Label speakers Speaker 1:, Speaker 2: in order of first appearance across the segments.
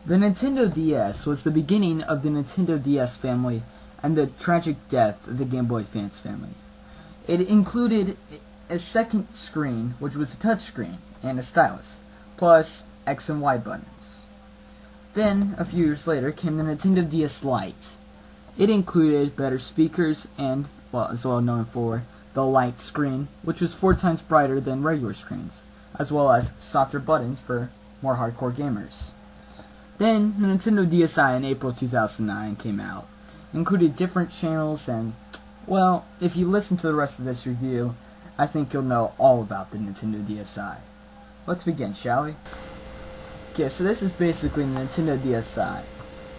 Speaker 1: The Nintendo DS was the beginning of the Nintendo DS family and the tragic death of the Game Boy Advance family. It included a second screen, which was a touchscreen, and a stylus, plus X and Y buttons. Then, a few years later, came the Nintendo DS Lite. It included better speakers and, well, is well known for the light screen, which was 4 times brighter than regular screens, as well as softer buttons for more hardcore gamers. Then, the Nintendo DSi in April 2009 came out. It included different channels and, well, if you listen to the rest of this review, I think you'll know all about the Nintendo DSi. Let's begin, shall we? Okay, so this is basically the Nintendo DSi.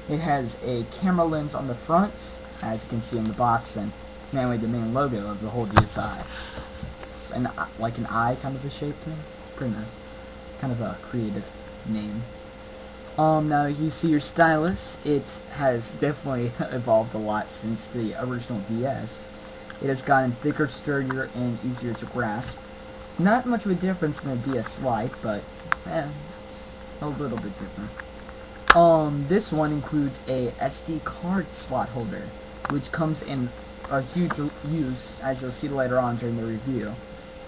Speaker 1: It has a camera lens on the front, as you can see in the box, and mainly the main logo of the whole DSi. It's like an eye kind of a shape thing. It's pretty nice. Kind of a creative name. Now you see your stylus. It has definitely evolved a lot since the original DS. It has gotten thicker, sturdier, and easier to grasp. Not much of a difference in the DS Lite, but it's a little bit different. This one includes a SD card slot holder, which comes in a huge use, as you'll see later on during the review,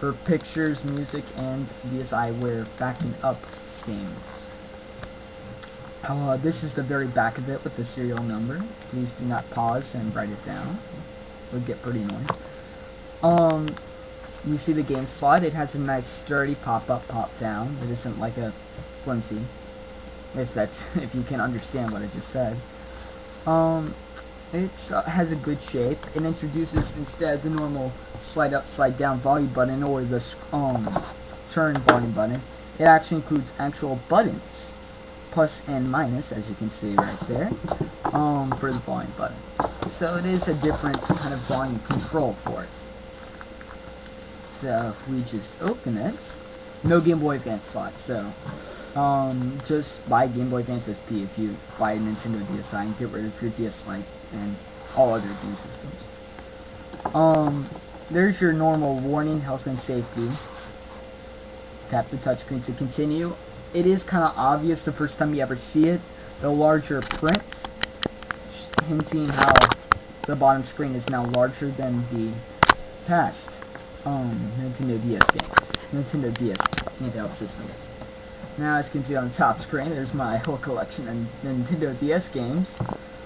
Speaker 1: for pictures, music, and DSiWare backing up games. This is the very back of it with the serial number. Please do not pause and write it down. It would get pretty annoying. You see the game slot. It has a nice sturdy pop-up, pop-down. It isn't like a flimsy, if you can understand what I just said. It has a good shape. It introduces, instead of the normal slide up, slide down volume button or the turn volume button, it actually includes actual buttons, plus and minus, as you can see right there, for the volume button. So it is a different kind of volume control for it. So if we just open it, no Game Boy Advance slot, so just buy Game Boy Advance SP if you buy a Nintendo DSi and get rid of your DS Lite and all other game systems. There's your normal warning, health and safety. Tap the touchscreen to continue. It is kind of obvious the first time you ever see it, the larger print, hinting how the bottom screen is now larger than the past Nintendo DS games, Nintendo DS handheld systems. Now, as you can see on the top screen, there's my whole collection of Nintendo DS games.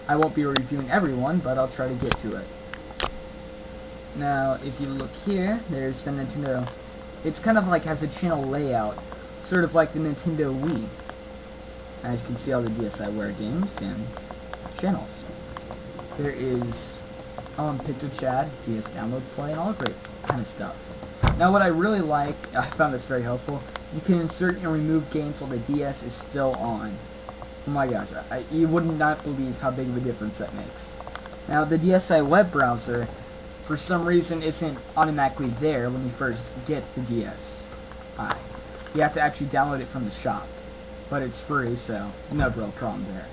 Speaker 1: I won't be reviewing everyone, but I'll try to get to it. Now, if you look here, there's the Nintendo. It's kind of like has a channel layout, sort of like the Nintendo Wii. As you can see, all the DSiWare games and channels. There is Picture Chat, DS Download Play, and all great kind of stuff. Now, what I really like, I found this very helpful. You can insert and remove games while the DS is still on. Oh my gosh, you would not believe how big of a difference that makes. Now, the DSi web browser, for some reason, isn't automatically there when you first get the DSi. You have to actually download it from the shop, but it's free, so no real problem there.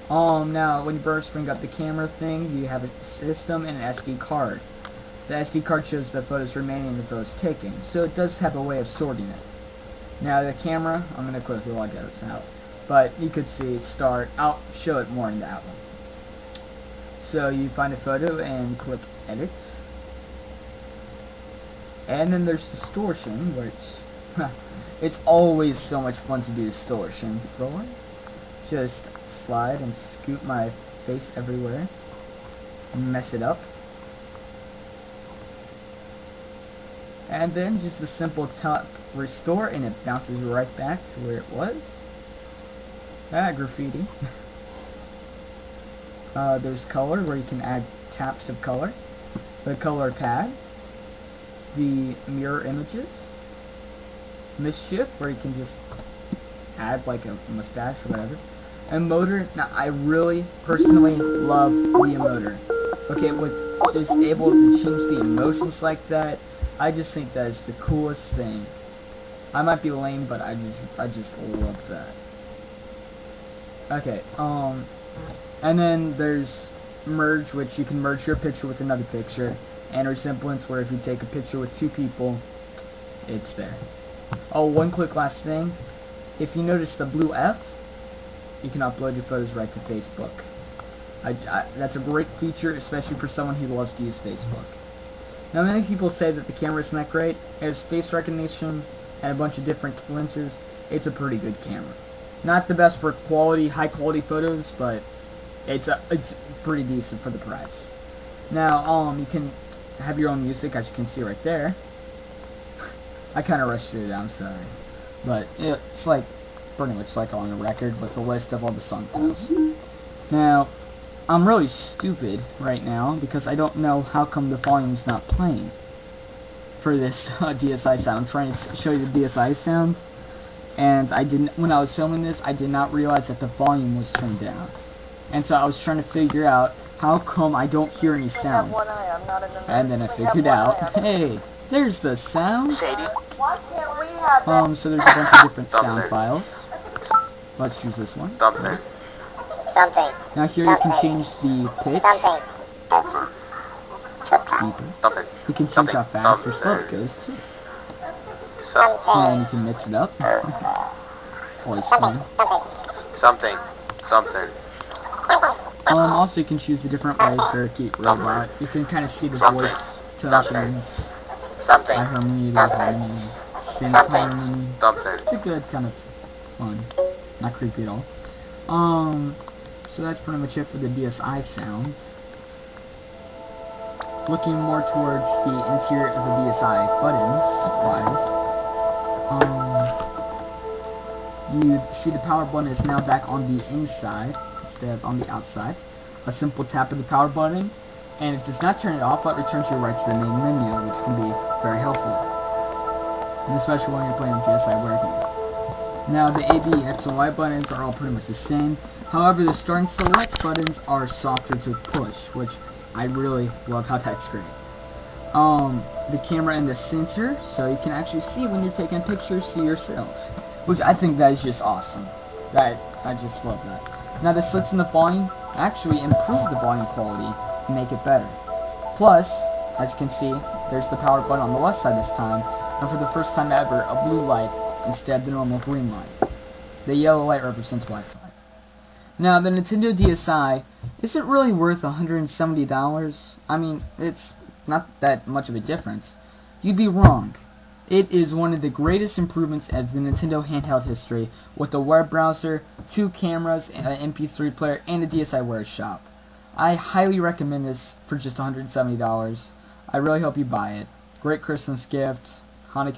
Speaker 1: Now, when you first bring up the camera thing, you have a system and an SD card. The SD card shows the photos remaining and the photos taken, so it does have a way of sorting it. Now, the camera, I'm going to quickly log this out, but you could see start. I'll show it more in that one. So you find a photo and click edit, and then there's distortion, which it's always so much fun to do distortion for. Just slide and scoot my face everywhere, mess it up, and then just a simple tap restore and it bounces right back to where it was. Graffiti. There's color, where you can add taps of color, the color pad, the mirror images, mischief, where you can just add like a mustache or whatever, and emoter. Now, I really personally love the emoter. Okay, with just able to change the emotions like that, I just think that is the coolest thing. I might be lame, but I just love that. Okay, and then there's merge, which you can merge your picture with another picture, and resemblance, where if you take a picture with 2 people, it's there. Oh, one quick last thing. If you notice the blue F, you can upload your photos right to Facebook. That's a great feature, especially for someone who loves to use Facebook. Now, many people say that the camera isn't that great. It has face recognition and a bunch of different lenses. It's a pretty good camera. Not the best for high quality photos, but it's pretty decent for the price. Now, you can have your own music, as you can see right there. I kind of rushed through that, I'm sorry. But it's like, pretty much like on a record with a list of all the song titles. Now, I'm really stupid right now because I don't know how come the volume's not playing for this DSi sound. I'm trying to show you the DSi sound, and when I was filming this, I did not realize that the volume was turned down. And so I was trying to figure out how come I don't hear any sound. And then I figured out, hey, there's the sound. So there's a bunch of different sound files. Let's choose this one.
Speaker 2: Something.
Speaker 1: Now here you can change the pitch. Deeper. You can change how fast or slow it goes too. And you can mix it up. Always fun.
Speaker 2: Something.
Speaker 1: Also you can choose the different ways barricade robot. You can kind of see the voice tone change. High harmony, low harmony, synth harmony. It's a good kind of fun. Not creepy at all. So that's pretty much it for the DSi sounds. Looking more towards the interior of the DSi buttons wise, you see the power button is now back on the inside instead of on the outside. A simple tap of the power button, and it does not turn it off, but returns you right to the main menu, which can be very helpful, and especially when you're playing DSi Reviewer. Now the A, B, X, and Y buttons are all pretty much the same. However, the start and select buttons are softer to push, which I really love how that's great. The camera and the sensor, so you can actually see when you're taking pictures, see yourself, which I think that is just awesome. I just love that. Now the slits in the volume actually improve the volume quality and make it better. Plus, as you can see, there's the power button on the left side this time, and for the first time ever, a blue light instead of the normal green light. The yellow light represents Wi-Fi. Now, the Nintendo DSi isn't really worth $170. I mean, it's not that much of a difference. You'd be wrong. It is one of the greatest improvements of the Nintendo handheld history, with a web browser, 2 cameras, an MP3 player, and a DSiWare shop. I highly recommend this for just $170. I really hope you buy it. Great Christmas gift. Hanukkah